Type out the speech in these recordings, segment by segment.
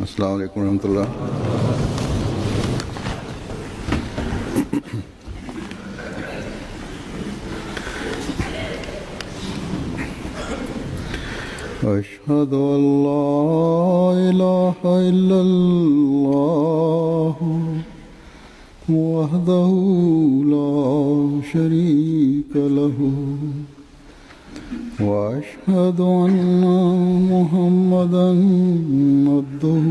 Assalamualaikum warahmatullah. أشهد أن لا إله إلا الله وحده لا شريك له وأشهد أن محمدا عبده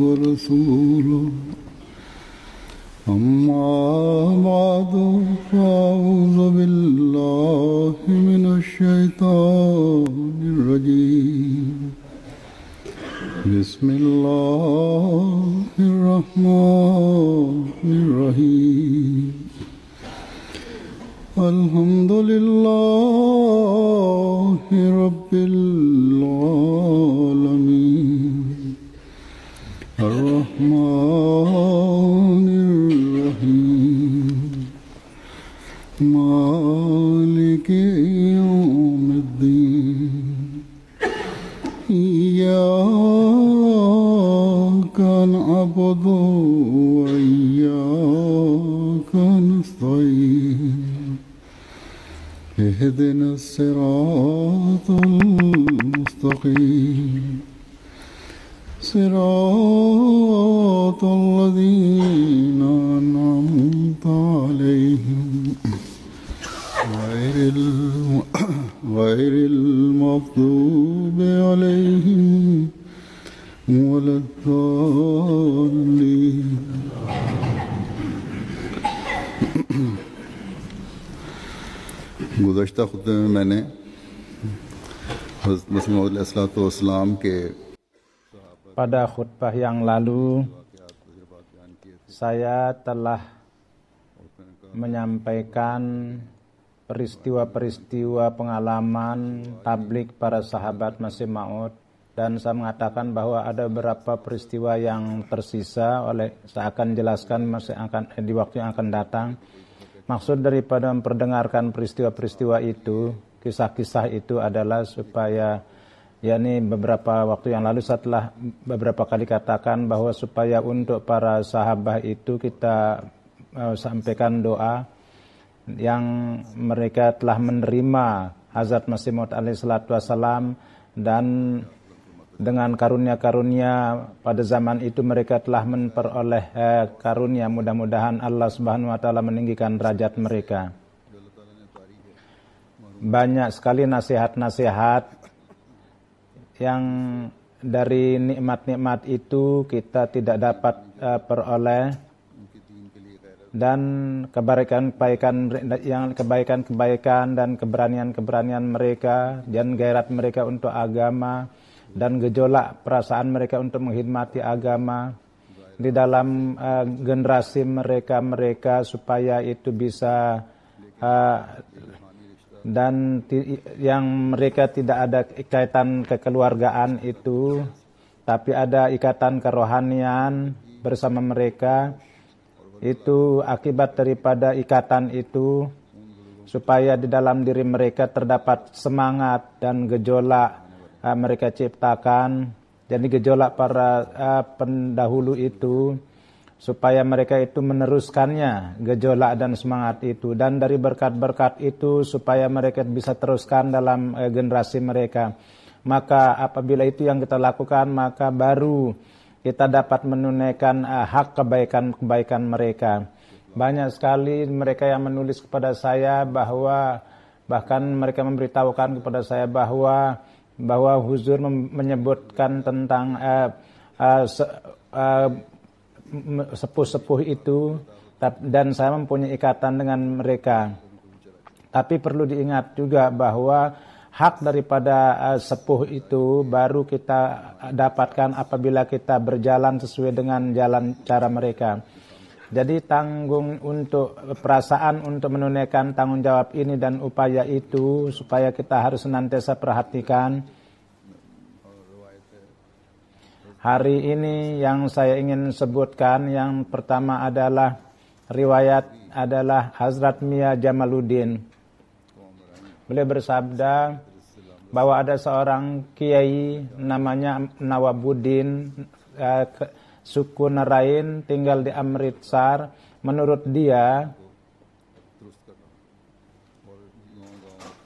ورسوله أما بعد فأعوذ بالله من الشيطان الرجيم بسم الله الرحمن الرحيم الحمد لله رب العالمين الرحمن الرحيم مالك يوم الدين إياك نعبد وإياك نستعين اهدنا الصراط المستقيم صراط الذين أنعمت عليهم غير المغضوب عليهم ولا الضالين. गुज़श्ता खुतबे में मैंने हज़रत मसीह मौऊद अलैहिस्सलाम के pada khutbah yang lalu saya telah menyampaikan peristiwa-peristiwa pengalaman tabligh para sahabat Masih Maud, dan saya mengatakan bahwa ada beberapa peristiwa yang tersisa saya akan jelaskan di waktu yang akan datang. Maksud daripada memperdengarkan peristiwa-peristiwa itu, kisah-kisah itu adalah supaya beberapa waktu yang lalu setelah beberapa kali katakan bahwa supaya untuk para sahabat itu kita sampaikan doa yang mereka telah menerima Hazrat Masih Maud alaihissalatu wassalam, dan dengan karunia-karunia pada zaman itu mereka telah memperoleh karunia. Mudah-mudahan Allah Subhanahu wa taala meninggikan derajat mereka. Banyak sekali nasihat-nasihat yang dari nikmat-nikmat itu kita tidak dapat peroleh, dan kebaikan-kebaikan dan keberanian-keberanian mereka dan gairah mereka untuk agama dan gejolak perasaan mereka untuk menghormati agama di dalam generasi mereka supaya itu bisa dan yang mereka tidak ada ikatan kekeluargaan itu, tapi ada ikatan kerohanian bersama mereka. Itu akibat daripada ikatan itu, supaya di dalam diri mereka terdapat semangat dan gejolak mereka ciptakan. Jadi gejolak para pendahulu itu, supaya mereka itu meneruskannya, gejolak dan semangat itu. Dan dari berkat-berkat itu, supaya mereka bisa teruskan dalam generasi mereka. Maka apabila itu yang kita lakukan, maka baru kita dapat menunaikan hak kebaikan-kebaikan mereka. Banyak sekali mereka yang menulis kepada saya bahkan mereka memberitahukan kepada saya bahwa Huzur menyebutkan tentang sepuh-sepuh itu, dan saya mempunyai ikatan dengan mereka. Tapi perlu diingat juga bahwa hak daripada sepuh itu baru kita dapatkan apabila kita berjalan sesuai dengan jalan cara mereka. Jadi tanggung untuk perasaan untuk menunaikan tanggung jawab ini dan upaya itu, supaya kita harus senantiasa perhatikan. Hari ini yang saya ingin sebutkan, yang pertama adalah riwayat adalah Hazrat Mia Jamaluddin. Beliau bersabda bahwa ada seorang kiai namanya Nawabuddin, suku Narain, tinggal di Amritsar. Menurut dia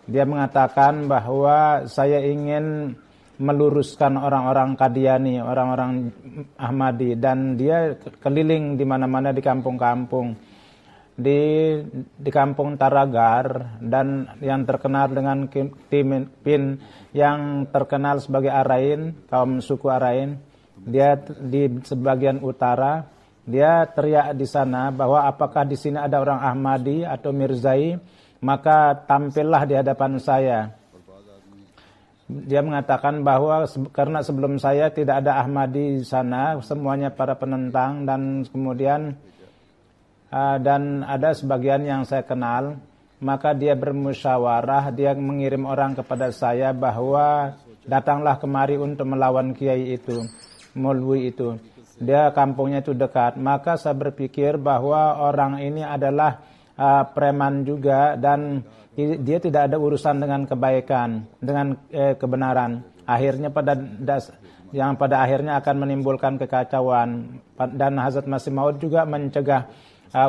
mengatakan bahwa saya ingin meluruskan orang-orang Qadiani, orang-orang Ahmadi, dan dia keliling di mana-mana di kampung-kampung, di kampung Taragar, dan yang terkenal dengan Pin yang terkenal sebagai Arain, kaum suku Arain. Dia di sebagian utara, dia teriak di sana bahwa apakah di sini ada orang Ahmadi atau Mirzai, maka tampillah di hadapan saya. Dia mengatakan bahwa karena sebelum saya tidak ada Ahmadi di sana, semuanya para penentang, dan kemudian dan ada sebagian yang saya kenal, maka dia bermusyawarah, dia mengirim orang kepada saya bahwa datanglah kemari untuk melawan kiai itu, Maulwi itu. Dia kampungnya itu dekat. Maka saya berpikir bahwa orang ini adalah preman juga, dan dia tidak ada urusan dengan kebaikan, dengan kebenaran. Akhirnya pada akhirnya akan menimbulkan kekacauan. Dan Hazrat Masih Maud juga mencegah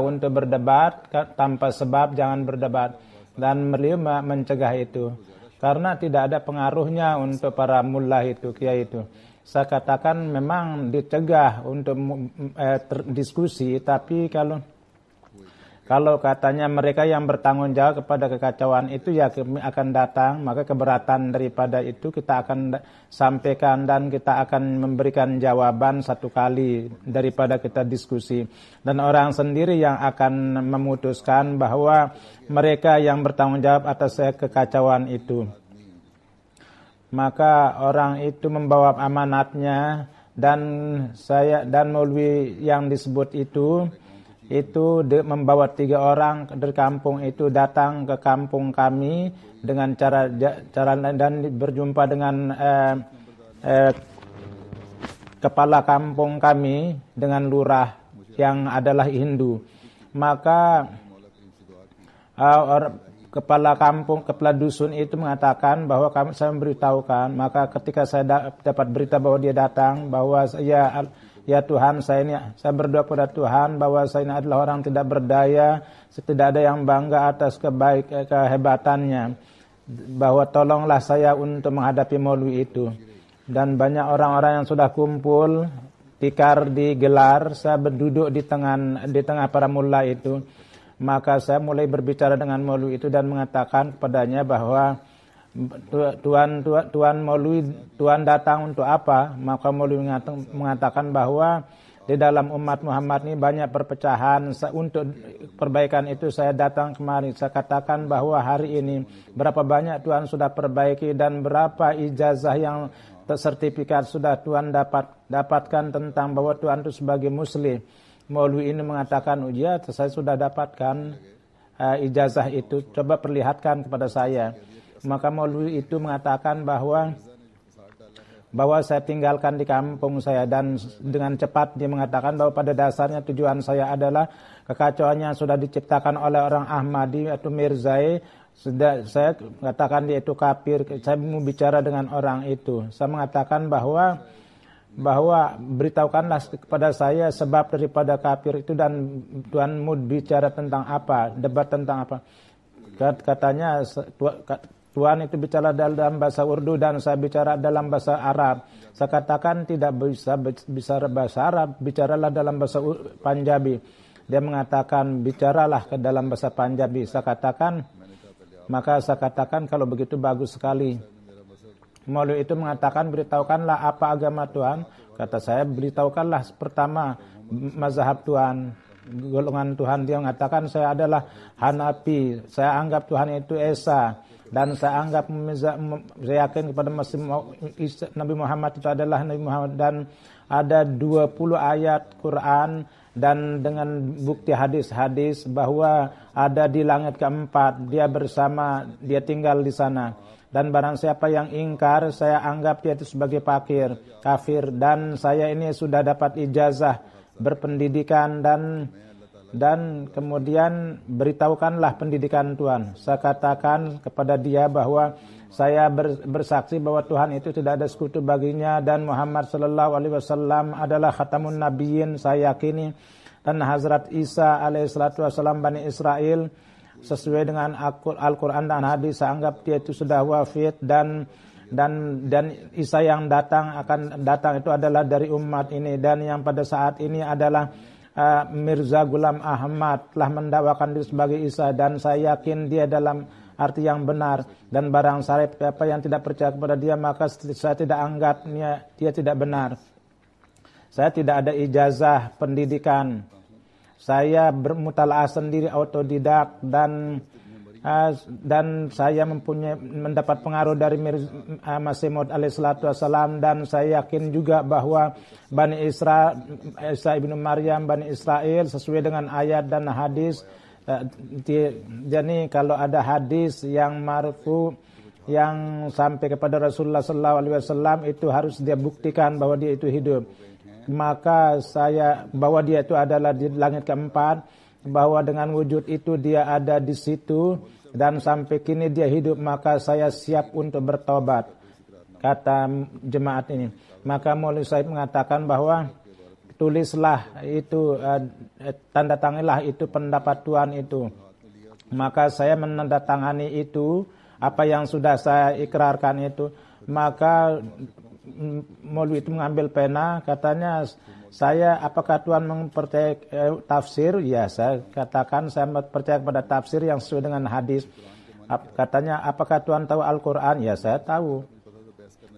untuk berdebat tanpa sebab, jangan berdebat. Dan beliau mencegah itu karena tidak ada pengaruhnya untuk para mullah itu, kiai itu. Saya katakan memang dicegah untuk diskusi, tapi kalau katanya mereka yang bertanggung jawab kepada kekacauan itu ya akan datang, maka keberatan daripada itu kita akan sampaikan dan kita akan memberikan jawaban satu kali daripada kita diskusi. Dan orang sendiri yang akan memutuskan bahwa mereka yang bertanggung jawab atas kekacauan itu. Maka orang itu membawa amanatnya, dan saya dan Maulwi yang disebut itu membawa 3 orang dari kampung itu datang ke kampung kami dengan cara dan berjumpa dengan kepala kampung kami, dengan lurah yang adalah Hindu. Maka kepala dusun itu mengatakan bahwa saya memberitahukan. Maka ketika saya dapat berita bahwa dia datang, bahwa ya Tuhan, saya berdoa kepada Tuhan bahwa saya ini adalah orang tidak berdaya, tidak ada yang bangga atas kehebatannya, bahwa tolonglah saya untuk menghadapi Maulwi itu. Dan banyak orang-orang yang sudah kumpul, tikar digelar, saya berduduk di tengah para mullah itu. Maka saya mulai berbicara dengan Maulwi itu dan mengatakan kepadanya bahwa Tuan Maulwi, Tuan datang untuk apa? Maka Maulwi mengatakan bahwa di dalam umat Muhammad ini banyak perpecahan. Untuk perbaikan itu saya datang kemari. Saya katakan bahwa hari ini berapa banyak Tuan sudah perbaiki dan berapa ijazah yang sertifikat sudah Tuan dapatkan tentang bahwa Tuan itu sebagai Muslim. Maulwi ini mengatakan, ya saya sudah dapatkan ijazah itu, coba perlihatkan kepada saya. Maka Maulwi itu mengatakan bahwa saya tinggalkan di kampung saya, dan dengan cepat dia mengatakan bahwa pada dasarnya tujuan saya adalah kekacauan yang sudah diciptakan oleh orang Ahmadi atau Mirzai. Saya mengatakan dia itu kafir. Saya mau bicara dengan orang itu. Saya mengatakan bahwa beritahukanlah kepada saya sebab daripada kafir itu, dan Tuhan mau bicara tentang apa, debat tentang apa. Katanya Tuhan itu bicara dalam bahasa Urdu dan saya bicara dalam bahasa Arab. Saya katakan tidak bisa bicara bahasa Arab, bicaralah dalam bahasa Panjabi. Dia mengatakan bicaralah ke dalam bahasa Panjabi. Maka saya katakan kalau begitu bagus sekali. Maulwi itu mengatakan, beritahukanlah apa agama Tuhan. Kata saya, beritahukanlah pertama mazhab Tuhan, golongan Tuhan. Dia mengatakan saya adalah Hanafi, saya anggap Tuhan itu Esa, dan saya anggap saya yakin kepada Nabi Muhammad itu adalah Nabi Muhammad, dan ada 20 ayat Quran dan dengan bukti hadis-hadis bahwa ada di langit keempat, dia tinggal di sana. Dan barang siapa yang ingkar, saya anggap dia itu sebagai kafir. Dan saya ini sudah dapat ijazah berpendidikan, dan kemudian beritahukanlah pendidikan Tuhan. Saya katakan kepada dia bahwa Saya bersaksi bahwa Tuhan itu tidak ada sekutu baginya dan Muhammad sallallahu alaihi wasallam adalah khatamun nabiyyin. Saya yakini dan Hazrat Isa alaihissalatu wasallam Bani Israel sesuai dengan Al-Quran dan hadis. Saya anggap dia itu sudah wafat dan Isa yang akan datang itu adalah dari umat ini, dan yang pada saat ini adalah Mirza Ghulam Ahmad telah mendakwakan diri sebagai Isa, dan saya yakin dia dalam arti yang benar, dan barang siapa yang tidak percaya kepada dia maka saya tidak anggapnya dia tidak benar. Saya tidak ada ijazah pendidikan. Saya bermutalaah sendiri, autodidak, dan saya mendapat pengaruh dari Masih Maud alaihissalatu wassalam, dan saya yakin juga bahwa Bani Isa ibnu Maryam, Bani Israel sesuai dengan ayat dan hadis. Jadi kalau ada hadis yang marfu yang sampai kepada Rasulullah sallallahu alaihi wasallam itu harus dia buktikan bahwa dia itu hidup. Maka bahwa dia itu adalah di langit keempat, bahwa dengan wujud itu dia ada di situ dan sampai kini dia hidup, maka saya siap untuk bertobat, kata jemaat ini. Maka Maulwi Sahib mengatakan bahwa tulislah itu, tanda tanganilah itu pendapat Tuhan itu. Maka saya menandatangani itu, apa yang sudah saya ikrarkan itu. Maka Maulwi itu mengambil pena, katanya, apakah Tuhan mempercayai tafsir? Ya, saya katakan saya percaya kepada tafsir yang sesuai dengan hadis. Katanya, apakah Tuhan tahu Al-Quran? Ya, saya tahu.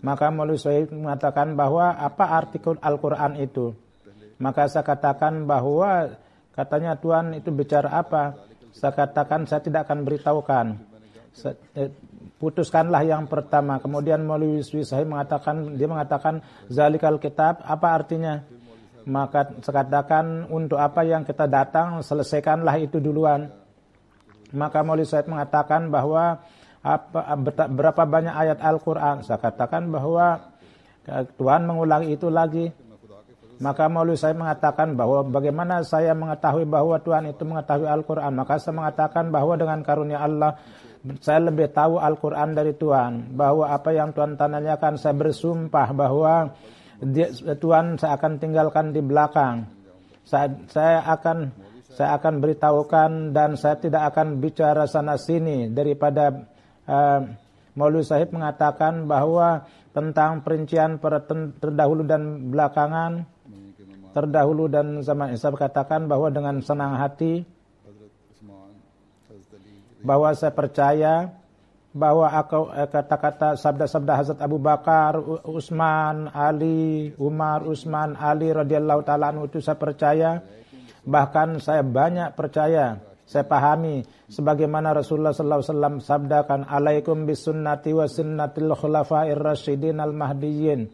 Maka Maulwi Sahib mengatakan bahwa apa arti Al-Quran itu? Maka saya katakan bahwa katanya Tuhan itu bicara apa? Saya katakan saya tidak akan beritahukan. Putuskanlah yang pertama. Kemudian Maulwi Sahib mengatakan zalikal kitab, apa artinya? Maka saya katakan untuk apa yang kita datang, selesaikanlah itu duluan. Maka Maulwi Sahib mengatakan bahwa berapa banyak ayat Al-Quran? Saya katakan bahwa Tuhan mengulangi itu lagi. Maka Maulwi Sahib mengatakan bahwa bagaimana saya mengetahui bahwa Tuhan itu mengetahui Al-Quran. Maka saya mengatakan bahwa dengan karunia Allah saya lebih tahu Al-Quran dari Tuhan. Bahwa apa yang Tuhan tanyakan, saya bersumpah bahwa Tuhan saya akan tinggalkan di belakang. Saya akan beritahukan dan saya tidak akan bicara sana sini. Daripada Maulwi Sahib mengatakan bahwa tentang perincian terdahulu dan belakangan, terdahulu dan zaman Isa, katakan bahwa dengan senang hati bahwa saya percaya bahwa kata-kata sabda-sabda Hazrat Abu Bakar, Utsman, Ali, Umar, Utsman, Ali radhiyallahu taala anhu itu saya percaya. Bahkan saya banyak percaya, saya pahami sebagaimana Rasulullah sallallahu alaihi wasallam sabdakan, alaikum bisunnati wa sunnatil khulafair rasyidin al mahdiyyin,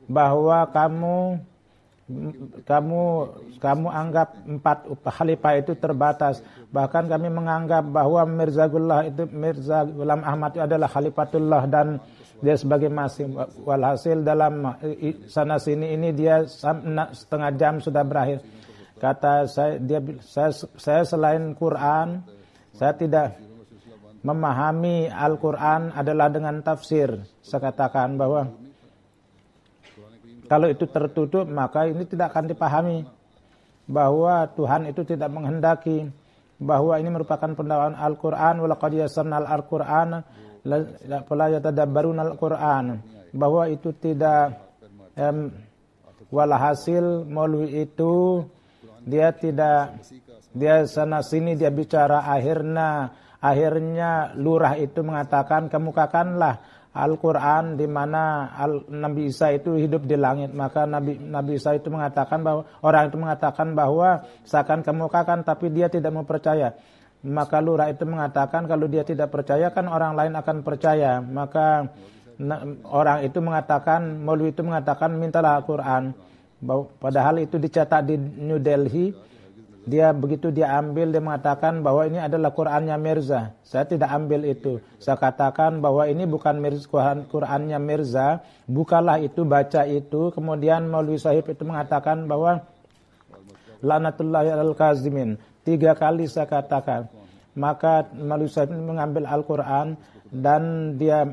bahwa kamu anggap 4 khalifah itu terbatas. Bahkan kami menganggap bahwa Mirza Ghulam Ahmad itu adalah khalifatullah dan dia sebagai masih. Walhasil dalam sana sini ini dia setengah jam sudah berakhir. Kata saya selain Quran, saya tidak memahami Al-Quran adalah dengan tafsir. Saya katakan bahwa kalau itu tertutup maka ini tidak akan dipahami, bahwa Tuhan itu tidak menghendaki, bahwa ini merupakan pendakwaan Al-Quran, walaqad yassarnal Al-Quran fala yatadabbaruna Al-Quran, bahwa itu tidak walhasil Maulwi itu dia sana sini dia bicara, akhirnya lurah itu mengatakan kemukakanlah Al-Quran di mana Nabi Isa itu hidup di langit. Maka Nabi Isa itu mengatakan bahwa orang itu mengatakan bahwa seakan kemukakan, tapi dia tidak mau percaya. Maka lurah itu mengatakan kalau dia tidak percaya kan orang lain akan percaya. Maka orang itu mengatakan, Maulwi itu mengatakan mintalah Al-Quran. Padahal itu dicetak di New Delhi. Begitu dia ambil, dia mengatakan bahwa ini adalah Qurannya Mirza. Saya tidak ambil itu. Saya katakan bahwa ini bukan Qurannya Mirza. Bukalah itu, baca itu. Kemudian Maulwi Sahib itu mengatakan bahwa Lanatullahi alal kazimin. 3 kali saya katakan. Maka Maulwi Sahib mengambil Al-Quran dan dia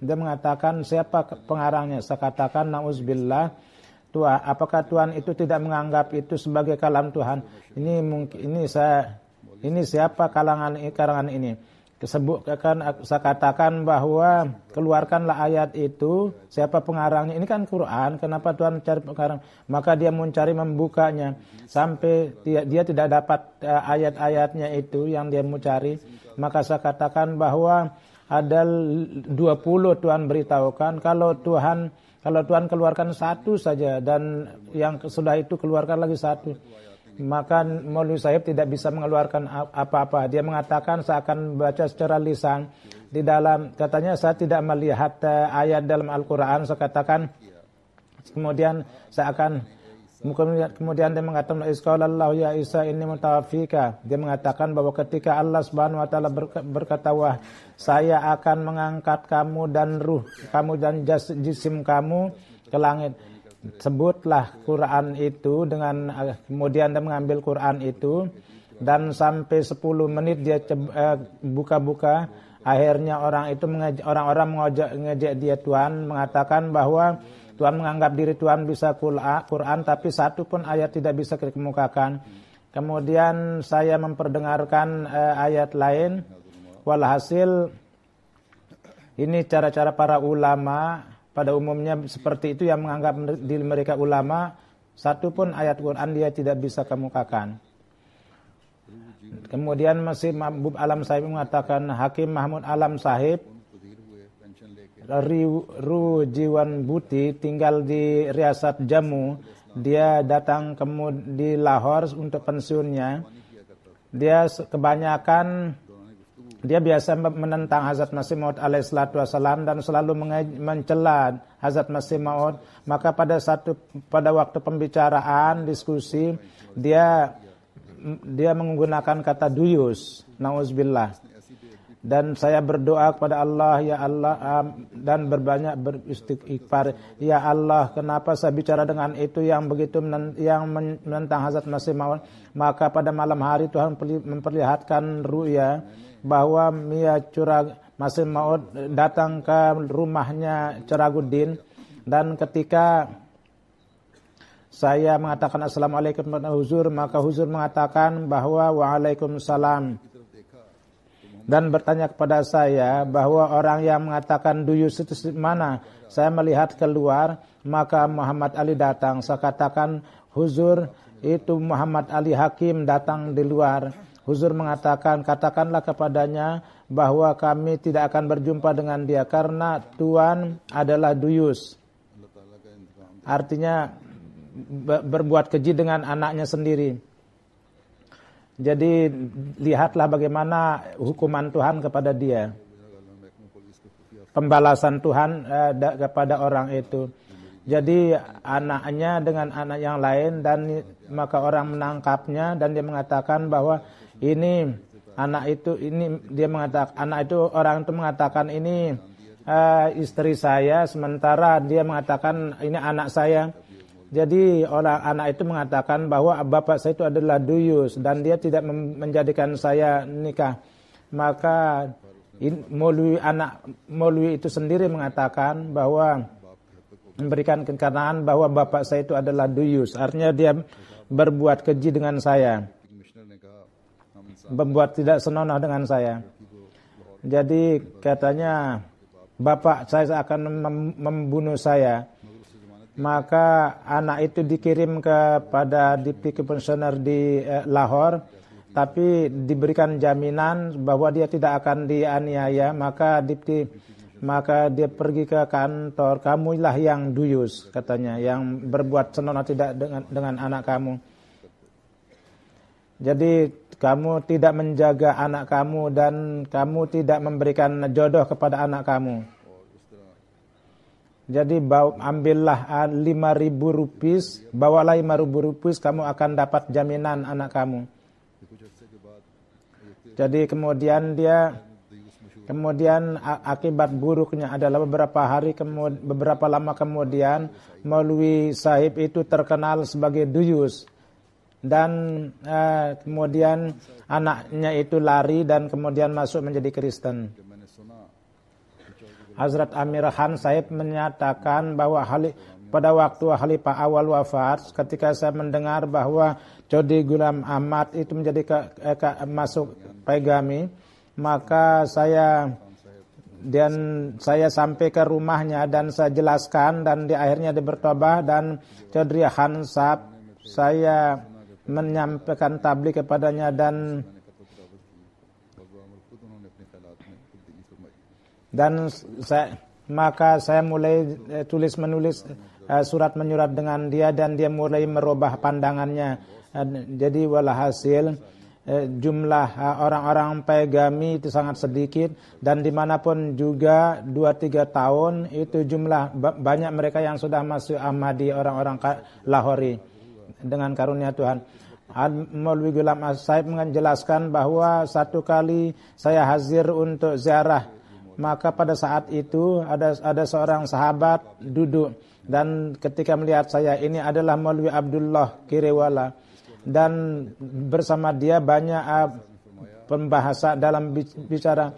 mengatakan siapa pengarangnya. Saya katakan na'udzubillah, Tuhan, apakah Tuhan itu tidak menganggap itu sebagai kalam Tuhan? Ini siapa karangan ini? Saya katakan bahwa keluarkanlah ayat itu, siapa pengarangnya? Ini kan Quran, kenapa Tuhan mencari pengarang? Maka dia mencari membukanya sampai dia tidak dapat ayat-ayatnya itu yang dia mau cari. Maka saya katakan bahwa ada 20 Tuhan beritahukan, kalau Tuhan keluarkan satu saja dan yang sudah itu keluarkan lagi satu, maka Maulwi Sahib tidak bisa mengeluarkan apa-apa. Dia mengatakan saya akan baca secara lisan. Di dalam katanya saya tidak melihat ayat dalam Al-Quran. Saya katakan kemudian dia mengatakan isqalallahu ya Isa inni mutawaffika. Dia mengatakan bahwa ketika Allah Subhanahu wa taala berkata, wah saya akan mengangkat kamu dan ruh kamu dan jisim kamu ke langit. Sebutlah Quran itu kemudian dia mengambil Quran itu dan sampai 10 menit dia buka-buka. Akhirnya orang-orang mengejek dia. Tuhan mengatakan bahwa Tuhan menganggap diri Tuhan bisa Quran, tapi satu pun ayat tidak bisa dikemukakan. Kemudian saya memperdengarkan ayat lain. Walhasil ini cara-cara para ulama pada umumnya seperti itu, yang menganggap diri mereka ulama, satu pun ayat Quran dia tidak bisa kemukakan. Kemudian masih Mahbub Alam Sahib mengatakan Hakim Mahmud Alam Sahib Ru Jiwan Buti tinggal di Riasat Jammu. Dia datang di Lahore untuk pensiunnya. Dia kebanyakan biasa menentang Hazrat Masih Maud alaihissalatu wassalam dan selalu mencela Hazrat Masih Maud. Maka pada waktu pembicaraan diskusi dia menggunakan kata duyus, nauzubillah. Dan saya berdoa kepada Allah, ya Allah, dan berbanyak beristighfar, ya Allah, kenapa saya bicara dengan itu yang begitu yang menentang Hazrat Masih Maud. Maka pada malam hari Tuhan memperlihatkan ru'ya bahwa Masih Maud datang ke rumahnya Ceraguddin, dan ketika saya mengatakan assalamualaikum kepada Huzur, maka Huzur mengatakan bahwa waalaikumsalam, dan bertanya kepada saya bahwa orang yang mengatakan duyus itu mana. Saya melihat keluar, maka Muhammad Ali datang. Saya katakan, Huzur, itu Muhammad Ali Hakim datang di luar. Huzur mengatakan, katakanlah kepadanya bahwa kami tidak akan berjumpa dengan dia karena Tuhan adalah duyus. Artinya berbuat keji dengan anaknya sendiri. Jadi lihatlah bagaimana hukuman Tuhan kepada dia, pembalasan Tuhan kepada orang itu. Jadi anaknya dengan anak yang lain, dan maka orang menangkapnya dan dia mengatakan bahwa orang itu mengatakan ini istri saya, sementara dia mengatakan ini anak saya. Jadi anak itu mengatakan bahwa bapak saya itu adalah duyus dan dia tidak menjadikan saya nikah. Maka Maulwi itu sendiri mengatakan bahwa memberikan keterangan bahwa bapak saya itu adalah duyus. Artinya dia berbuat keji dengan saya, berbuat tidak senonoh dengan saya. Jadi katanya bapak saya akan membunuh saya. Maka anak itu dikirim kepada Deputy Commissioner di Lahore, tapi diberikan jaminan bahwa dia tidak akan dianiaya. Maka dia pergi ke kantor, kamulah yang duyus, katanya, yang berbuat senonoh tidak dengan anak kamu. Jadi kamu tidak menjaga anak kamu dan kamu tidak memberikan jodoh kepada anak kamu. Jadi ambillah 5.000 rupiah, bawalah 5.000 rupiah, kamu akan dapat jaminan anak kamu. Jadi kemudian akibat buruknya adalah beberapa lama kemudian Maulwi Sahib itu terkenal sebagai duyus. dan kemudian anaknya itu lari dan kemudian masuk menjadi Kristen. Hazrat Amir Khan Sahib menyatakan bahwa pada waktu Khalifah awal wafat, ketika saya mendengar bahwa Chaudhry Ghulam Ahmad itu menjadi masuk Pegami, maka saya sampai ke rumahnya dan saya jelaskan, dan di akhirnya dia bertobat, dan Chaudhry Khan Sahib saya menyampaikan tabligh kepadanya, dan maka saya mulai menulis surat menyurat dengan dia, dan dia mulai merubah pandangannya. Jadi walhasil jumlah orang-orang Pegami itu sangat sedikit, dan dimanapun juga 2-3 tahun itu jumlah banyak mereka yang sudah masuk Ahmadi, orang-orang Lahori dengan karunia Tuhan. Maulwi Ghulam Sahib menjelaskan bahwa satu kali saya hadir untuk ziarah, maka pada saat itu ada seorang sahabat duduk, dan ketika melihat saya, ini adalah Maulwi Abdullah Kirewala, dan bersama dia banyak pembahasa dalam bicara,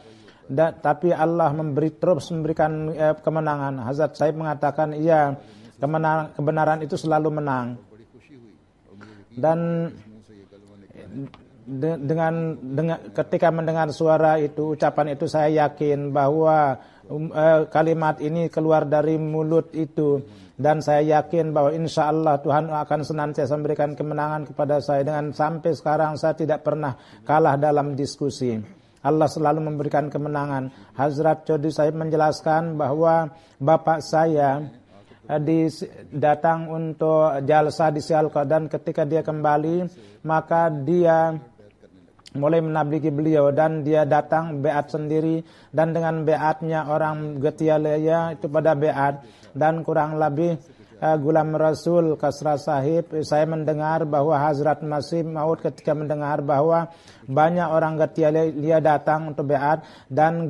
tapi Allah terus memberikan kemenangan. Hazrat Sahib mengatakan, iya, kebenaran itu selalu menang. Dan dengan ketika mendengar suara itu, ucapan itu, saya yakin bahwa kalimat ini keluar dari mulut itu, dan saya yakin bahwa insya Allah Tuhan akan senantiasa memberikan kemenangan kepada saya. Dengan sampai sekarang saya tidak pernah kalah dalam diskusi. Allah selalu memberikan kemenangan. Hazrat Chaudhry Sahib menjelaskan bahwa bapak saya datang untuk jalsa di Sialkot, dan ketika dia kembali, maka dia mulai menablighi beliau, dan dia datang beat sendiri, dan dengan beatnya orang Getialaya itu pada beat, dan kurang lebih Gulam Rasul Kasra Sahib, saya mendengar bahwa Hazrat Masih Maud ketika mendengar bahwa banyak orang Getialaya datang untuk beat, dan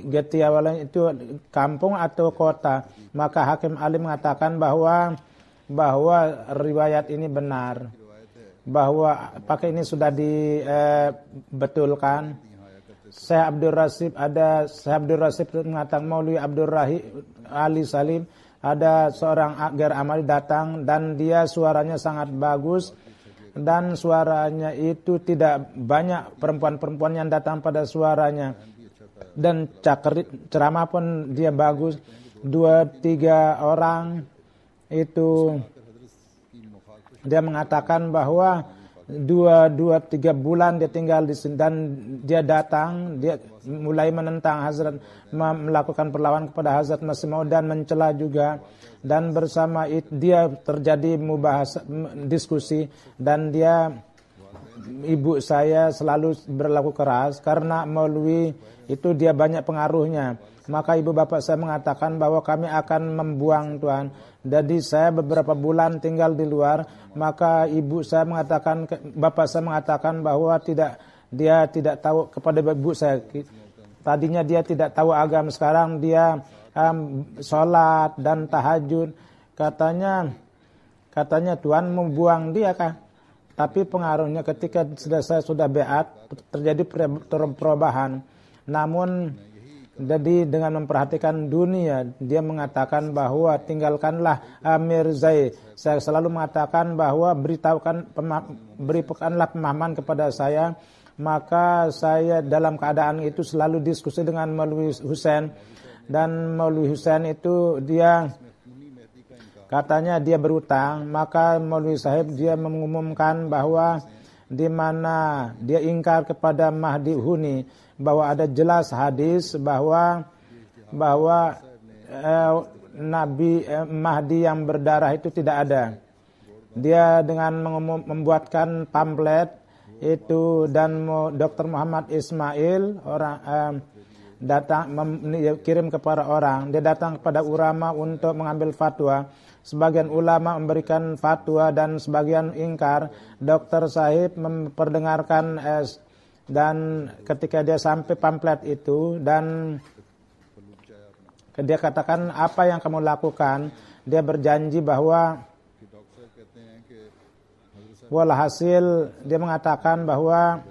Getiawala itu kampung atau kota, maka Hakim Ali mengatakan bahwa riwayat ini benar, bahwa pakai ini sudah dibetulkan. Syekh Abdul Rasib mengatakan Maulwi Abdul Ali Salim, ada seorang Agar Amali datang, dan dia suaranya sangat bagus, dan suaranya itu tidak banyak perempuan-perempuan yang datang pada suaranya, dan ceramah pun dia bagus. 2-3 orang itu dia mengatakan bahwa 2-3 bulan dia tinggal di sini, dan dia datang, dia mulai menentang Hazrat, melakukan perlawanan kepada Hazrat Masih Maud dan mencela juga, dan bersama itu dia terjadi diskusi, dan ibu saya selalu berlaku keras karena Maulwi itu dia banyak pengaruhnya. Maka ibu bapak saya mengatakan bahwa kami akan membuang Tuhan. Jadi saya beberapa bulan tinggal di luar. Maka bapak saya mengatakan bahwa dia tidak tahu kepada ibu saya. Tadinya dia tidak tahu agama, sekarang dia sholat dan tahajud. Katanya Tuhan membuang dia kah? Tapi pengaruhnya ketika saya sudah beat terjadi perubahan. Namun jadi dengan memperhatikan dunia, dia mengatakan bahwa tinggalkanlah Amir Zai. Saya selalu mengatakan bahwa berikanlah pemahaman kepada saya. Maka saya dalam keadaan itu selalu diskusi dengan Maulwi Hussein. Dan Maulwi Hussein itu dia katanya dia berutang. Maka Maulwi Sahib dia mengumumkan bahwa di mana dia ingkar kepada Mahdi Huni, bahwa ada jelas hadis bahwa Nabi Mahdi yang berdarah itu tidak ada. Dia dengan membuatkan pamflet itu, dan Dr. Muhammad Ismail kirim kepada orang. Dia datang kepada ulama untuk mengambil fatwa. Sebagian ulama memberikan fatwa dan sebagian ingkar. Dr. Sahib memperdengarkan dan ketika dia sampai pamflet itu, dan dia katakan apa yang kamu lakukan, dia berjanji bahwa Walhasil dia mengatakan bahwa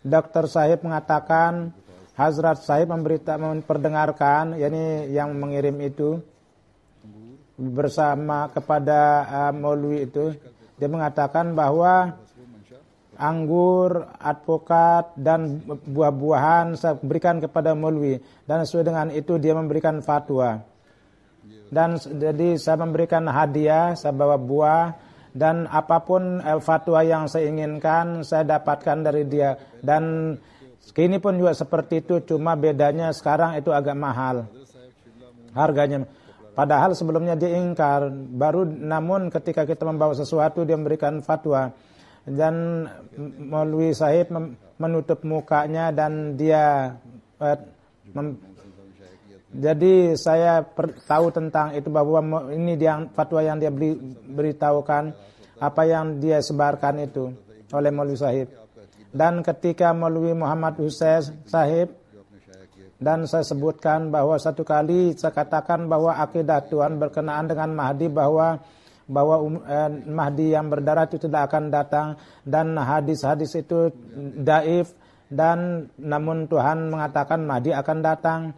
Dr. Sahib mengatakan Hazrat Sahib memperdengarkan, yakni yang mengirim itu bersama kepada Maulwi itu, dia mengatakan bahwa anggur, advokat dan buah-buahan saya berikan kepada Maulwi, dan sesuai dengan itu dia memberikan fatwa. Dan jadi saya memberikan hadiah, saya bawa buah, dan apapun fatwa yang saya inginkan saya dapatkan dari dia. Dan kini pun juga seperti itu, cuma bedanya sekarang itu agak mahal harganya. Padahal sebelumnya dia ingkar, namun ketika kita membawa sesuatu dia memberikan fatwa. Dan Maulwi Sahib menutup mukanya dan dia jadi saya tahu tentang itu, bahwa ini dia fatwa yang dia beritahukan, apa yang dia sebarkan itu oleh Maulwi Sahib. Dan ketika Maulwi Muhammad Hussein Sahib, dan saya sebutkan bahwa satu kali saya katakan bahwa akidah Tuhan berkenaan dengan Mahdi, bahwa Mahdi yang berdarah itu tidak akan datang, dan hadis-hadis itu daif, dan namun Tuhan mengatakan Mahdi akan datang.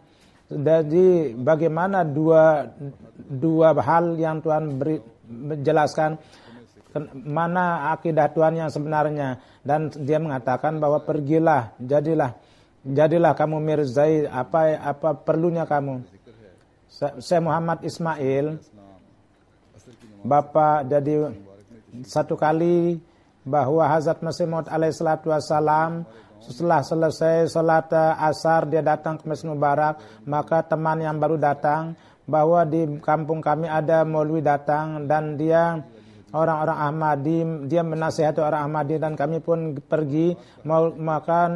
Jadi bagaimana dua hal yang Tuhan jelaskan, mana akidah Tuhan yang sebenarnya? Dan dia mengatakan bahwa jadilah kamu mirzai apa perlunya kamu. Saya Muhammad Ismail, Bapak, jadi satu kali bahwa Hazrat Masih Maud alaihissalatu wassalam setelah selesai salat asar dia datang ke Masjid Mubarak, maka teman yang baru datang bahwa di kampung kami ada Maulwi datang, dan dia orang-orang Ahmadi, dia menasihati orang Ahmadi, dan kami pun pergi. Maka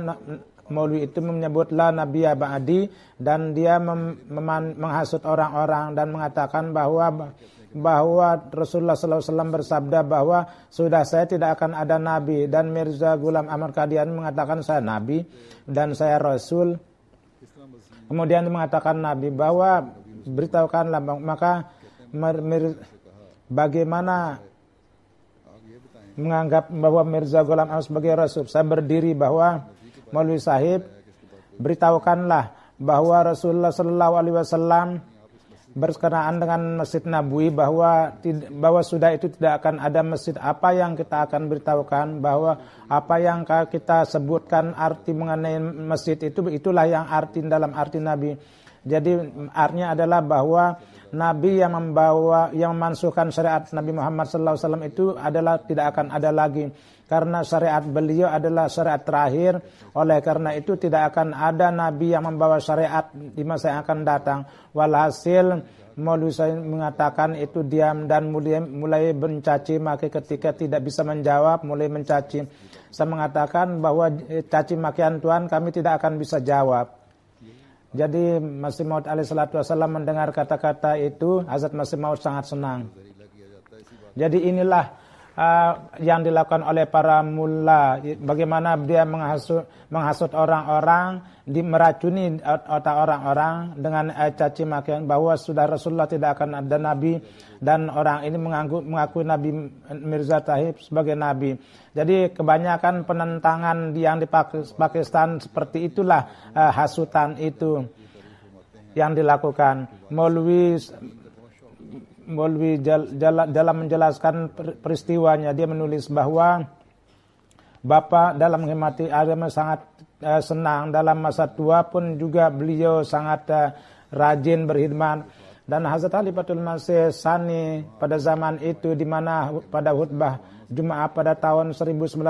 Maulwi itu menyebut la nabiyya ba'di, dan dia menghasut orang-orang dan mengatakan bahwa Rasulullah SAW bersabda bahwa sudah saya tidak akan ada nabi, dan Mirza Ghulam Ahmad Qadiani mengatakan saya nabi dan saya rasul. Kemudian dia mengatakan nabi, bahwa beritahukanlah, maka bagaimana menganggap bahwa Mirza Ghulam Ahmad sebagai rasul. Saya berdiri bahwa Maulwi Sahib, beritahukanlah bahwa Rasulullah SAW berkenaan dengan Masjid Nabawi, bahwa sudah itu tidak akan ada masjid. Apa yang kita akan beritahukan, bahwa apa yang kita sebutkan arti mengenai masjid itulah yang arti dalam arti Nabi. Jadi artinya adalah bahwa Nabi yang memansuhkan syariat Nabi Muhammad SAW itu adalah tidak akan ada lagi, karena syariat beliau adalah syariat terakhir. Oleh karena itu tidak akan ada Nabi yang membawa syariat di masa yang akan datang. Walhasil Maulwi Sahib mengatakan itu diam dan mulai mencaci maki. Ketika tidak bisa menjawab, mulai mencaci. Saya mengatakan bahwa caci makian Tuhan kami tidak akan bisa jawab. Jadi Masih Maud alaihissalatu wassalam mendengar kata-kata itu, Hazrat Masih Maud sangat senang. Jadi inilah yang dilakukan oleh para mullah, bagaimana dia menghasut orang-orang, meracuni otak orang-orang dengan caci makian, bahwa sudah Rasulullah tidak akan ada nabi, dan orang ini mengakui Nabi Mirza Sahib sebagai nabi. Jadi kebanyakan penentangan yang di Pakistan seperti itulah, hasutan itu yang dilakukan. Maulwi dalam menjelaskan peristiwanya, dia menulis bahwa Bapak dalam menghormati agama sangat senang, dalam masa tua pun juga beliau sangat rajin berkhidmat. Dan Hazrat Khalifatul Masih Tsani pada zaman itu, di mana pada khutbah Jumat pada tahun 1940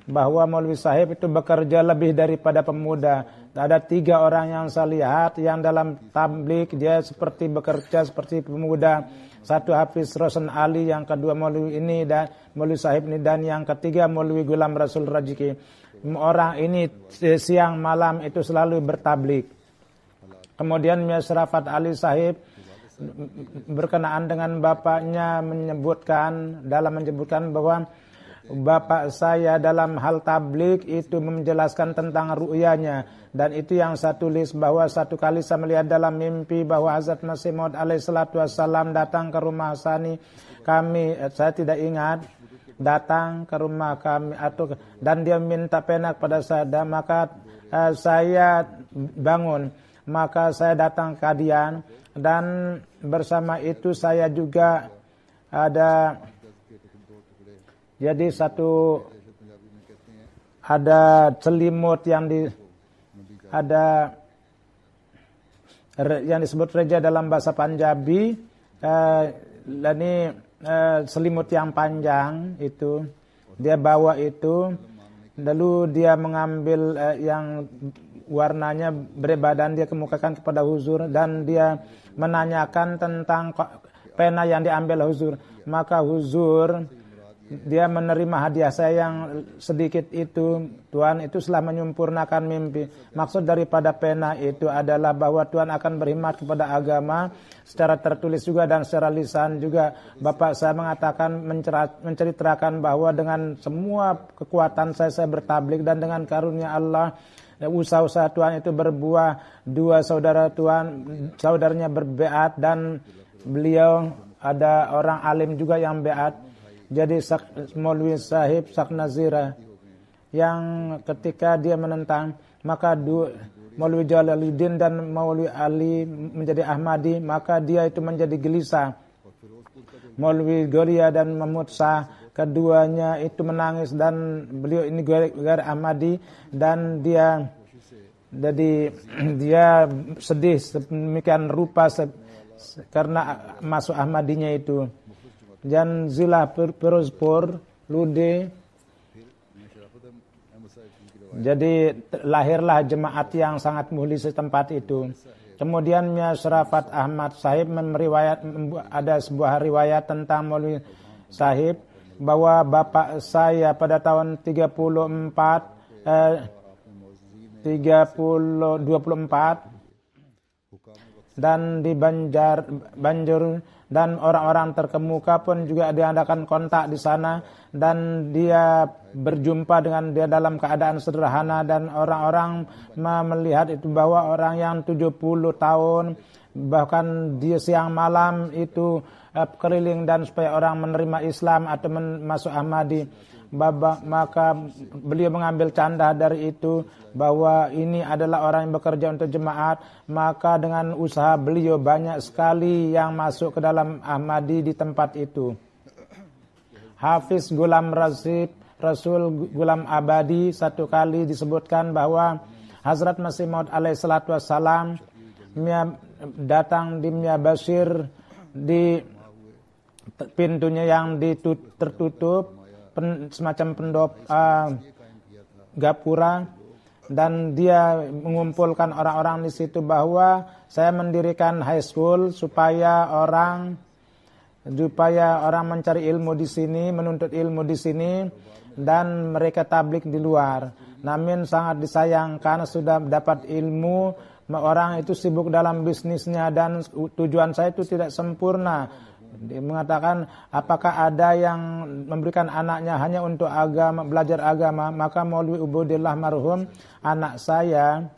bahwa Maulwi Sahib itu bekerja lebih daripada pemuda. Ada 3 orang yang saya lihat yang dalam tablik dia seperti bekerja seperti pemuda. Satu Hafiz Rosan Ali, yang kedua Maulwi ini dan Maulwi Sahib ini, dan yang ketiga Maulwi Ghulam Rasul Rajiki. Orang ini siang malam itu selalu bertablik. Kemudian Mir Syarafat Ali Sahib berkenaan dengan bapaknya menyebutkan bahwa bapak saya dalam hal tablik itu menjelaskan tentang ru'yanya, dan itu yang saya tulis bahwa satu kali saya melihat dalam mimpi bahwa Hazrat Masih Maud alaihissalatu wassalam datang ke rumah kami, saya tidak ingat, datang ke rumah kami dan dia minta pena kepada saya, maka saya bangun, maka saya datang ke Qadian, dan bersama itu saya juga ada jadi ada selimut yang disebut reja dalam bahasa Punjabi, ini selimut yang panjang itu dia bawa itu, lalu dia mengambil yang warnanya berbeda dan dia kemukakan kepada huzur, dan dia menanyakan tentang pena yang diambil huzur, maka huzur dia menerima hadiah saya yang sedikit itu. Tuhan itu telah menyempurnakan mimpi. Maksud daripada pena itu adalah bahwa Tuhan akan berkhidmat kepada agama secara tertulis juga dan secara lisan juga. Bapak saya mengatakan, menceritakan bahwa dengan semua kekuatan saya bertablik, dan dengan karunia Allah usaha-usaha Tuhan itu berbuah. Dua saudara Tuhan, saudaranya berbeat, dan beliau ada orang alim juga yang beat. Jadi Maulwi Sahib Sak Nazira yang ketika dia menentang, maka Maulwi Jalaluddin dan Maulwi Ali menjadi Ahmadi, maka dia itu menjadi gelisah. Maulwi Goria dan Mahmud Shah, keduanya itu menangis, dan beliau ini Gar Ahmadi, dan dia sedih sedemikian rupa karena masuk Ahmadinya itu. Dan Zila Pirozpur Lude, jadi lahirlah jemaat yang sangat muhli setempat itu. Kemudian Mia Syarafat Ahmad Sahib ada sebuah riwayat tentang Maulwi Sahib bahwa bapak saya pada tahun 24 dan di Banjur, dan orang-orang terkemuka pun juga diadakan kontak di sana, dan dia berjumpa dengan dia dalam keadaan sederhana, dan orang-orang melihat itu bahwa orang yang 70 tahun bahkan dia siang malam itu keliling dan supaya orang menerima Islam atau masuk Ahmadi. Maka beliau mengambil canda dari itu bahwa ini adalah orang yang bekerja untuk jemaat, maka dengan usaha beliau banyak sekali yang masuk ke dalam Ahmadi di tempat itu. Hafiz Gulam Rasul Gulam Abadi satu kali disebutkan bahwa Hazrat Masih Maud alaihissalatu wassalam datang di Mia Basir, di pintunya yang tertutup, semacam gapura, dan dia mengumpulkan orang-orang di situ bahwa saya mendirikan high school supaya orang mencari ilmu di sini, menuntut ilmu di sini, dan mereka tablik di luar. Namun sangat disayangkan sudah dapat ilmu, orang itu sibuk dalam bisnisnya, dan tujuan saya itu tidak sempurna. Dia mengatakan, apakah ada yang memberikan anaknya hanya untuk agama, belajar agama? Maka Maulwi Ubudillah marhum, anak saya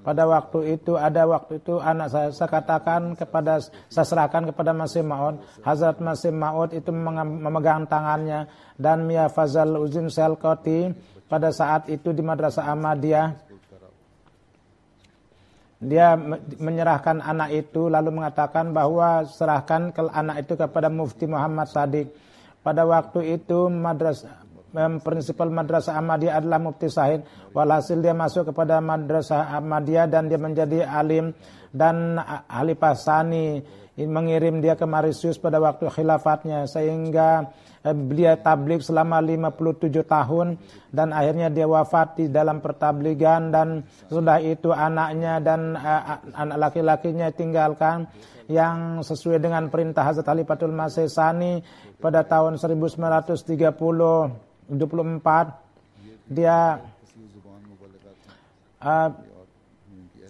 pada waktu itu anak saya katakan saya serahkan kepada Masih Maud. Hazrat Masih Maud itu memegang tangannya, dan Mia Fazal Uzin Selkoti pada saat itu di Madrasah Ahmadiyah, dia menyerahkan anak itu lalu mengatakan bahwa serahkan anak itu kepada Mufti Muhammad Sadiq. Pada waktu itu prinsipal Madrasah Ahmadiyah adalah Mufti Sahid. Walhasil dia masuk kepada Madrasah Ahmadiyah dan dia menjadi alim, dan Khalifah Tsani mengirim dia ke Mauritius pada waktu khilafatnya, sehingga beliau tabligh selama 57 tahun, dan akhirnya dia wafat di dalam pertabligan. Dan sudah itu anaknya dan anak laki-lakinya tinggalkan, yang sesuai dengan perintah Hazrat Khalifatul Masih Tsani pada tahun 1924 dia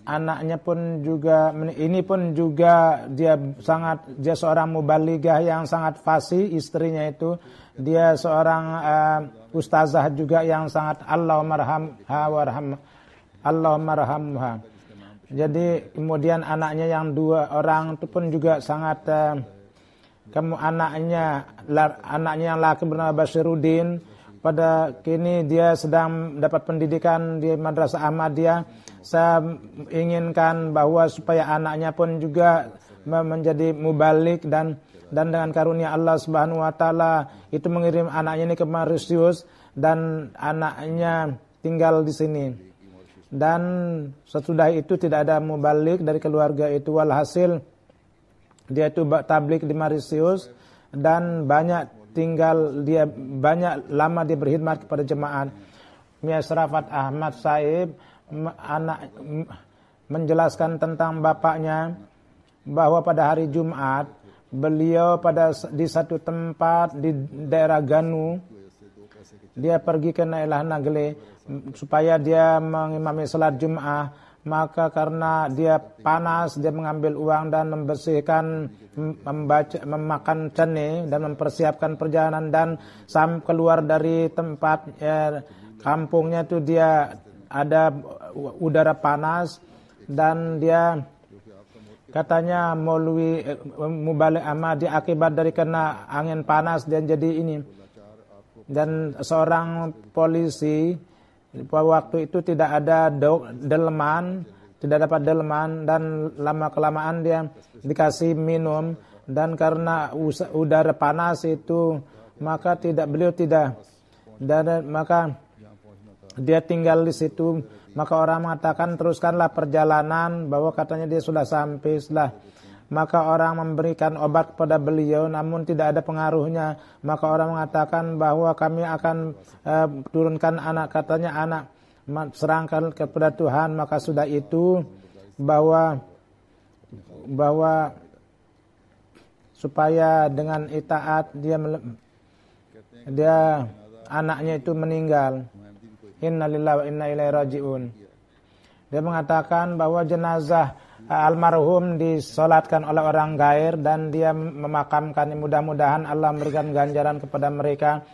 anaknya pun juga, ini pun juga dia seorang mubaligah yang sangat fasih, istrinya itu, dia seorang ustazah juga yang sangat Allahumma rahamha. Jadi kemudian anaknya yang 2 orang itu pun juga sangat anaknya yang laki bernama Bashiruddin, pada kini dia sedang dapat pendidikan di Madrasah Ahmadiyah. Saya inginkan bahwa supaya anaknya pun juga menjadi mubalik dan dengan karunia Allah Subhanahu wa taala itu mengirim anaknya ini ke Mauritius dan anaknya tinggal di sini. Dan sesudah itu tidak ada mubalik dari keluarga itu. Walhasil dia itu tablik di Mauritius dan banyak lama dia berkhidmat kepada jemaah. Mia Sharafat Ahmad Saib menjelaskan tentang bapaknya bahwa pada hari Jumat beliau di satu tempat di daerah Ganu, dia pergi ke Nailah Nagle supaya dia mengimami salat Jumat. Maka karena dia panas, dia mengambil uang dan membersihkan, memakan cane dan mempersiapkan perjalanan, dan keluar dari tempat kampungnya itu dia ada udara panas dan dia katanya Maulwi Mubalik Ahmad akibat dari kena angin panas dan jadi ini. Dan seorang polisi waktu itu tidak ada delman, tidak dapat delman, dan lama-kelamaan dia dikasih minum, dan karena udara panas itu maka maka dia tinggal di situ. Maka orang mengatakan teruskanlah perjalanan, bahwa katanya dia sudah sampai. Maka orang memberikan obat kepada beliau namun tidak ada pengaruhnya. Maka orang mengatakan bahwa kami akan turunkan anak, katanya anak serahkan kepada Tuhan. Maka sudah itu bahwa supaya dengan itaat dia anaknya itu meninggal. Innalillahi wa inna ilaihi raji'un. Dia mengatakan bahwa jenazah almarhum disolatkan oleh orang gair dan dia memakamkan. Mudah-mudahan Allah memberikan ganjaran kepada mereka.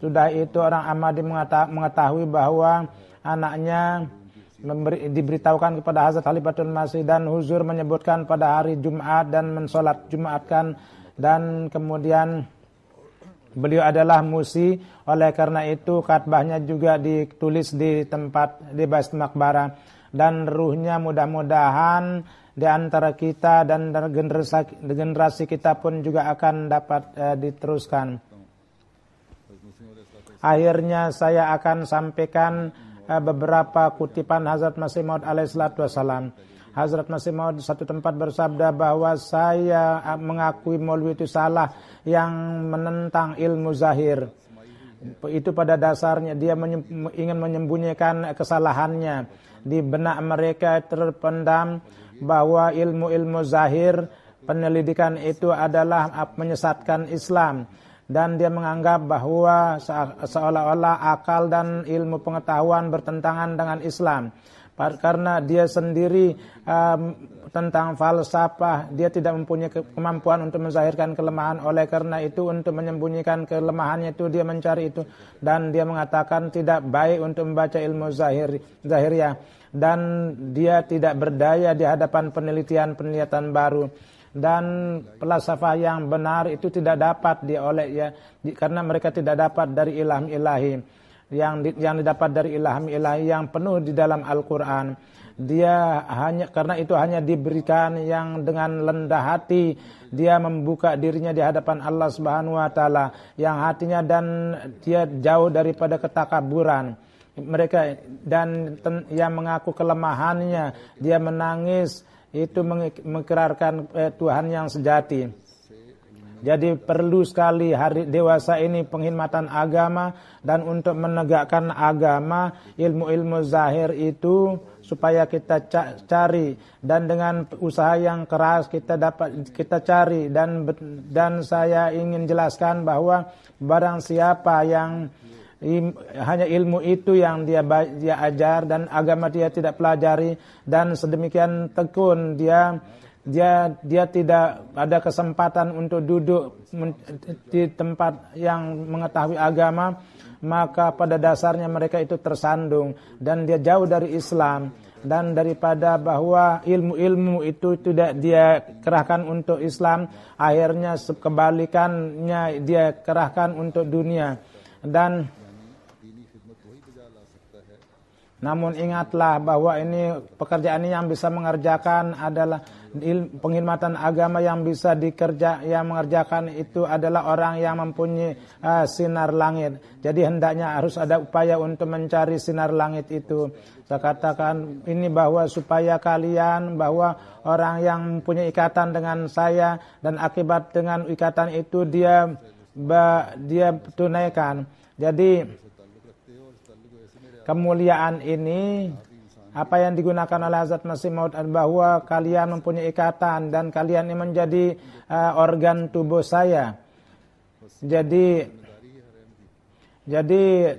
Sudah itu orang Ahmadi mengetahui bahwa anaknya diberitahukan kepada Hazrat Khalifatul Masih, dan huzur menyebutkan pada hari Jumat dan mensolat Jumatkan, dan kemudian beliau adalah musi. Oleh karena itu katbahnya juga ditulis di tempat di Bais Makbarah. Dan ruhnya mudah-mudahan di antara kita dan generasi kita pun juga akan dapat diteruskan. Akhirnya saya akan sampaikan beberapa kutipan Hazrat Masih Maud alaihissalatu wassalam. Hazrat Masih Maud satu tempat bersabda bahwa saya mengakui Maulwi itu salah yang menentang ilmu zahir. Itu pada dasarnya dia ingin menyembunyikan kesalahannya. Di benak mereka terpendam bahwa ilmu-ilmu zahir, penyelidikan itu adalah menyesatkan Islam. Dan dia menganggap bahwa seolah-olah akal dan ilmu pengetahuan bertentangan dengan Islam. Karena dia sendiri tentang falsafah, dia tidak mempunyai kemampuan untuk menzahirkan kelemahan. Oleh karena itu untuk menyembunyikan kelemahannya itu dia mencari itu. Dan dia mengatakan tidak baik untuk membaca ilmu zahiriyah. Dan dia tidak berdaya di hadapan penelitian baru. Dan falsafah yang benar itu tidak dapat karena mereka tidak dapat dari ilham ilahi. Yang didapat dari ilham ilahi yang penuh di dalam Al-Quran. Dia karena itu hanya diberikan yang dengan rendah hati dia membuka dirinya di hadapan Allah Subhanahu wa taala, yang hatinya dan dia jauh daripada ketakaburan. Mereka dan yang mengaku kelemahannya, dia menangis, itu mengikrarkan Tuhan yang sejati. Jadi perlu sekali hari dewasa ini penghormatan agama, dan untuk menegakkan agama, ilmu-ilmu zahir itu supaya kita cari, dan dengan usaha yang keras kita cari, dan saya ingin jelaskan bahwa barang siapa yang hanya ilmu itu yang dia ajar dan agama dia tidak pelajari, dan sedemikian tekun dia dia tidak ada kesempatan untuk duduk di tempat yang mengetahui agama, maka pada dasarnya mereka itu tersandung dan dia jauh dari Islam. Dan daripada bahwa ilmu-ilmu itu tidak dia kerahkan untuk Islam, akhirnya kebalikannya dia kerahkan untuk dunia. Dan namun ingatlah bahwa ini pekerjaan ini yang bisa mengerjakan adalah pengkhidmatan agama, yang bisa yang mengerjakan itu adalah orang yang mempunyai sinar langit. Jadi hendaknya harus ada upaya untuk mencari sinar langit itu. Saya katakan ini bahwa supaya kalian, bahwa orang yang mempunyai ikatan dengan saya dan akibat dengan ikatan itu dia tunaikan. Jadi kemuliaan ini apa yang digunakan oleh Hazrat Masih Maud, bahwa kalian mempunyai ikatan dan kalian ini menjadi organ tubuh saya. Jadi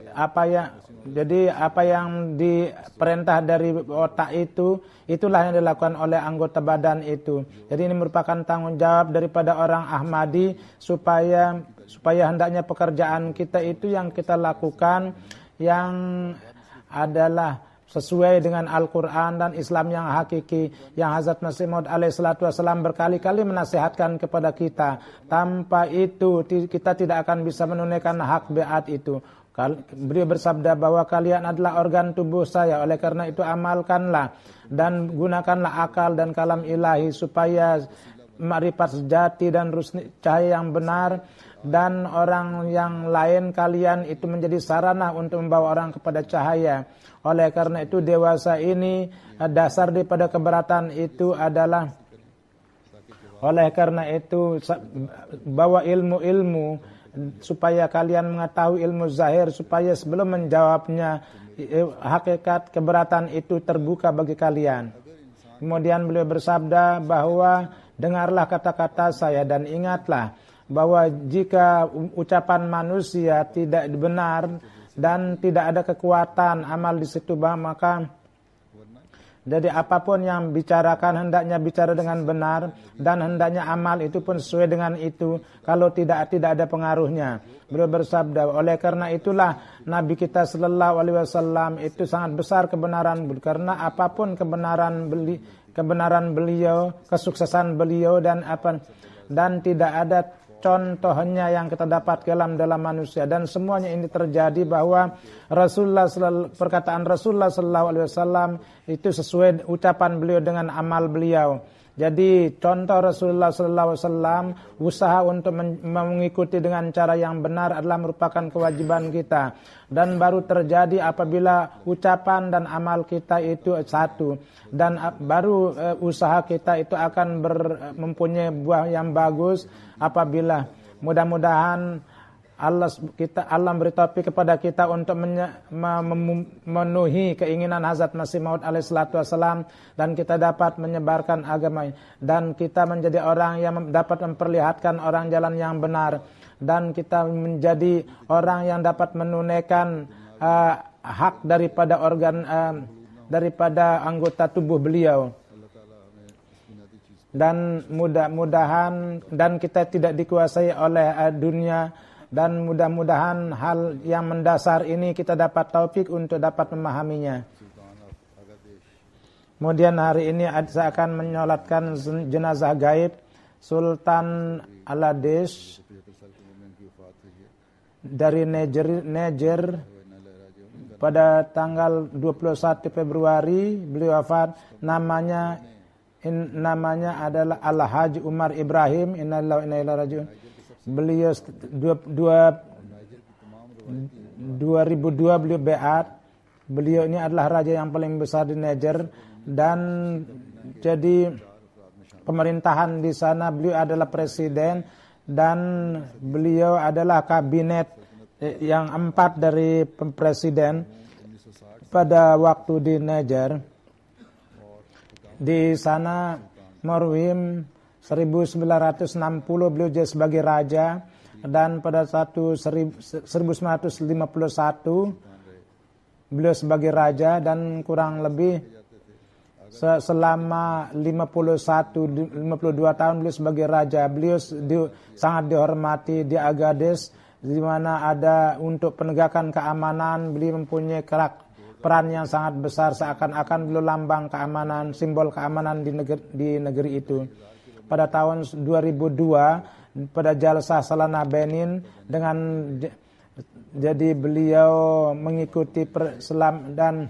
apa yang diperintah dari otak itu, itulah yang dilakukan oleh anggota badan itu. Jadi ini merupakan tanggung jawab daripada orang Ahmadi supaya hendaknya pekerjaan kita itu yang kita lakukan yang adalah sesuai dengan Al-Quran dan Islam yang hakiki, yang Hazrat Masih Maud alaihissalatu wassalam berkali-kali menasihatkan kepada kita. Tanpa itu kita tidak akan bisa menunaikan hak biat itu. Beliau bersabda bahwa kalian adalah organ tubuh saya, oleh karena itu amalkanlah dan gunakanlah akal dan kalam ilahi supaya ma'rifat sejati dan rusni cahaya yang benar, dan orang yang lain kalian itu menjadi sarana untuk membawa orang kepada cahaya. Oleh karena itu dewasa ini, dasar daripada keberatan itu adalah, oleh karena itu bawa ilmu-ilmu supaya kalian mengetahui ilmu zahir, supaya sebelum menjawabnya hakikat keberatan itu terbuka bagi kalian. Kemudian beliau bersabda bahwa dengarlah kata-kata saya dan ingatlah bahwa jika ucapan manusia tidak benar dan tidak ada kekuatan amal di situ, maka jadi apapun yang bicarakan hendaknya bicara dengan benar dan hendaknya amal itu pun sesuai dengan itu. Kalau tidak ada pengaruhnya. Beliau bersabda, oleh karena itulah Nabi kita sallallahu alaihi wasallam itu sangat besar kebenaran, karena apapun kebenaran beliau, kesuksesan beliau dan tidak ada contohnya yang kita dapat dalam manusia, dan semuanya ini terjadi bahwa perkataan Rasulullah sallallahu alaihi wasallam itu sesuai ucapan beliau dengan amal beliau. Jadi contoh Rasulullah sallallahu alaihi wasallam, usaha untuk mengikuti dengan cara yang benar adalah merupakan kewajiban kita, dan baru terjadi apabila ucapan dan amal kita itu satu, dan baru usaha kita itu akan mempunyai buah yang bagus apabila mudah-mudahan Allah beri taufik kepada kita untuk memenuhi keinginan Hazrat Masih Maud alaihissalatu wassalam, dan kita dapat menyebarkan agama ini, dan kita menjadi orang yang dapat memperlihatkan orang jalan yang benar, dan kita menjadi orang yang dapat menunaikan hak daripada daripada anggota tubuh beliau. Dan mudah-mudahan dan kita tidak dikuasai oleh dunia, dan mudah-mudahan hal yang mendasar ini kita dapat taufik untuk dapat memahaminya. Kemudian hari ini saya akan menyolatkan jenazah gaib Sultan Al-Adesh dari Niger pada tanggal 21 Februari beliau wafat. Namanya adalah Al-Haji Umar Ibrahim. Innalillahi wa inna ilaihi raji'un. Beliau 2002 beliau beat. Beliau ini adalah raja yang paling besar di Niger, dan jadi pemerintahan di sana beliau adalah presiden, dan beliau adalah kabinet yang 4 dari presiden pada waktu di Niger. Di sana Marwim 1960 beliau jadi sebagai raja, dan pada 1951 beliau sebagai raja, dan kurang lebih selama 52 tahun beliau sebagai raja. Beliau sangat dihormati di Agades, di mana ada untuk penegakan keamanan. Beliau mempunyai peran yang sangat besar, seakan-akan beliau lambang keamanan, simbol keamanan di negeri itu. Pada tahun 2002 pada Jalsah Salana Benin, jadi beliau mengikuti selam dan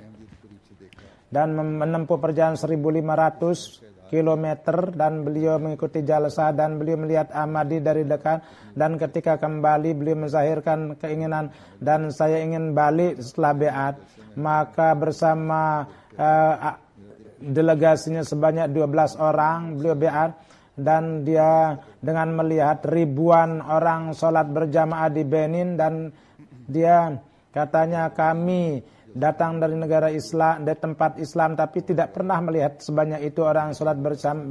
menempuh perjalanan 1.500 km, dan beliau mengikuti jalsah dan beliau melihat Ahmadi dari dekat, dan ketika kembali beliau menzahirkan keinginan dan saya ingin balik setelah beat, maka bersama delegasinya sebanyak 12 orang beliau beat, dan dia dengan melihat ribuan orang sholat berjamaah di Benin, dan dia katanya kami datang dari negara Islam, dari tempat Islam, tapi tidak pernah melihat sebanyak itu orang sholat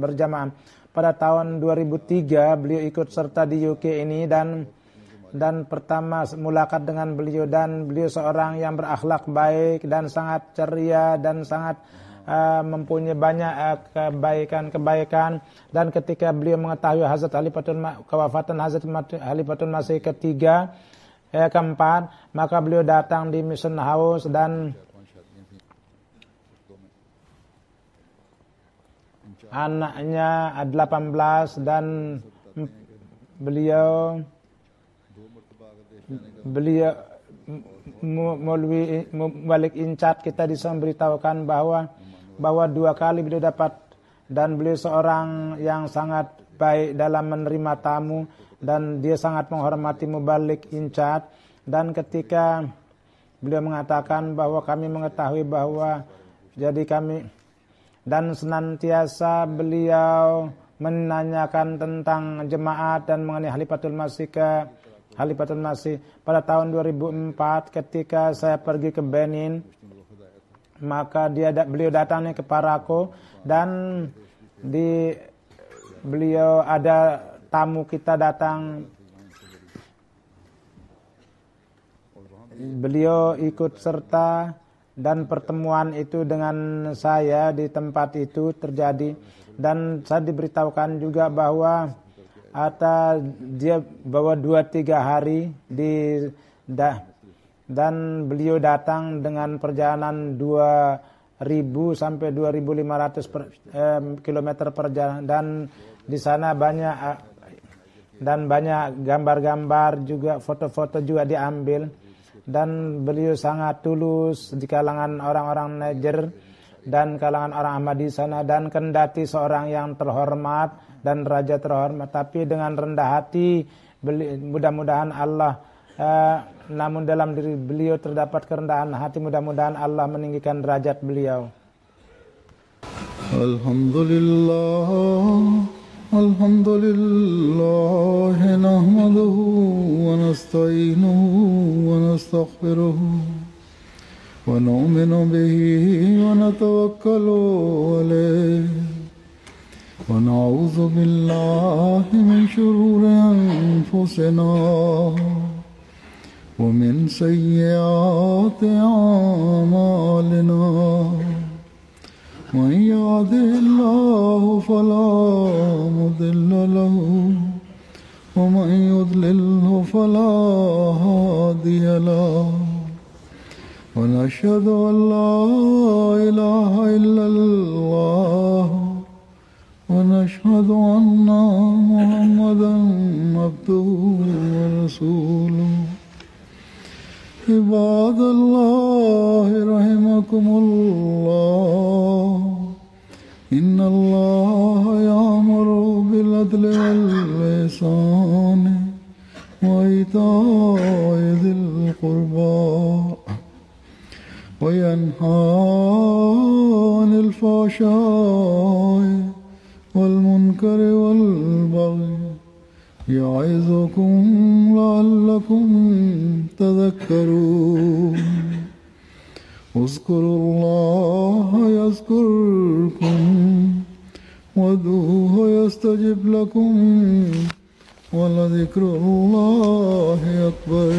berjamaah. Pada tahun 2003 beliau ikut serta di UK ini, dan pertama mulakat dengan beliau, dan beliau seorang yang berakhlak baik dan sangat ceria dan sangat mempunyai banyak kebaikan. Dan ketika beliau mengetahui kewafatan Hazrat Khalifatul Masih ketiga, keempat, maka beliau datang di Mission House, dan anaknya 18, dan beliau Maulwi Malik Incat kita bisa memberitahukan bahwa 2 kali beliau dapat, dan beliau seorang yang sangat baik dalam menerima tamu, dan dia sangat menghormati Mubalik Incat. Dan ketika beliau mengatakan bahwa kami mengetahui bahwa jadi kami, dan senantiasa beliau menanyakan tentang jemaat dan mengenai Khalifatul Masih. Pada tahun 2004 ketika saya pergi ke Benin, maka beliau datangnya ke Parako, dan beliau ada tamu kita datang, beliau ikut serta, dan pertemuan itu dengan saya di tempat itu terjadi, dan saya diberitahukan juga bahwa dia bawa 2-3 hari dan beliau datang dengan perjalanan 2.000 sampai 2.500 km perjalanan, dan di sana banyak gambar-gambar juga, foto-foto juga diambil, dan beliau sangat tulus di kalangan orang-orang Niger dan kalangan orang Ahmadi sana, dan kendati seorang yang terhormat dan raja terhormat, tapi dengan rendah hati, mudah-mudahan Allah, namun dalam diri beliau terdapat kerendahan hati, mudah-mudahan Allah meninggikan derajat beliau. Alhamdulillah nahmaduhu wa nasta'inuhu wa nastaghfiruhu wa nu'minu bihi wa natawakkalu alayhi wa na'udzu billahi min shururi anfusina wa min sayyiati a'malina. من يهده الله فلا مضل له ومن يضلله فلا هادي له ونشهد أن لا إله إلا الله ونشهد أن محمدا عبده ورسوله. عباد الله رحمكم الله إن الله يأمر بالعدل والإحسان وإيتاء ذي القربى وينهى عن الفحشاء والمنكر والبغي يعظكم لعلكم تذكرون. اذكروا الله يذكركم وادعوه يستجب لكم ولذكر الله أكبر.